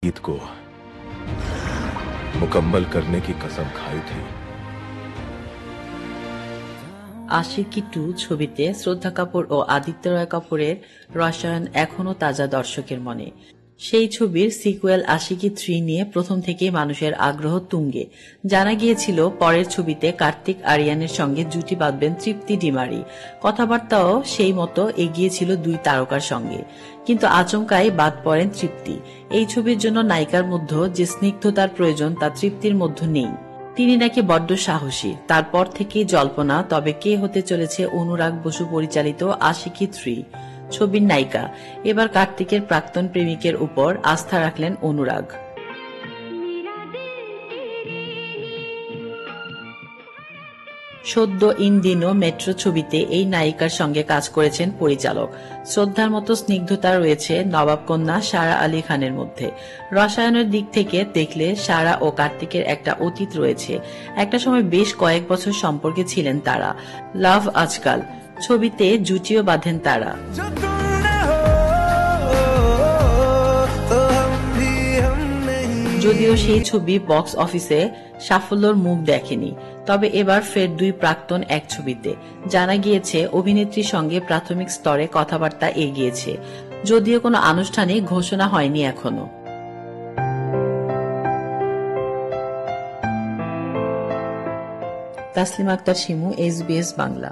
ईद को मुकम्मल करने की कसम खाई थी। আশিকি 2 ছবিতে শ্রদ্ধা কাপুর ও আদিত্য রয় কাপুরের রসায়ন এখনো তাজা দর্শকের মনে। সেই ছবির সিকুয়েল আশিকি 3 নিয়ে প্রথম থেকেই মানুষের আগ্রহ তুঙ্গে। জানা গিয়েছিল পরের ছবিতে কার্তিক আরিয়ানের সঙ্গে জুটি বাঁধবেন তৃপ্তি ডিমারি। কথাবার্তাও সেই মতো এগিয়েছিল দুই তারকার সঙ্গে, কিন্তু আচমকাই বাদ পড়েন তৃপ্তি। এই ছবির জন্য নায়িকার মধ্যে যে স্নিগ্ধতার প্রয়োজন তা তৃপ্তির মধ্যে নেই। তিনি নাকি বড্ড সাহসী। তারপর থেকেই জল্পনা, তবে কে হতে চলেছে অনুরাগ বসু পরিচালিত আশিকি 3 ছবির নায়িকা। এবার কার্তিকের প্রাক্তন প্রেমিকের উপর আস্থা রাখলেন অনুরাগ। সদ্য ইন দিনো মেট্রো ছবিতে এই নায়িকার সঙ্গে কাজ করেছেন পরিচালক। শ্রদ্ধার মতো স্নিগ্ধতা রয়েছে নবাব কন্যা সারা আলী খানের মধ্যে। রসায়নের দিক থেকে দেখলে সারা ও কার্তিকের একটা অতীত রয়েছে। একটা সময় বেশ কয়েক বছর সম্পর্কে ছিলেন তারা। লাভ আজকাল ছবিতে জুটিও বাঁধেন তারা। যদিও সেই ছবি বক্স অফিসে সাফল্যের মুখ দেখেনি, তবে এবার ফের দুই প্রাক্তন এক ছবিতে। জানা গিয়েছে অভিনেত্রীর সঙ্গে প্রাথমিক স্তরে কথাবার্তা এগিয়েছে, যদিও কোনো আনুষ্ঠানিক ঘোষণা হয়নি এখনো। তাসলিমা আক্তার শিমু, SBS বাংলা।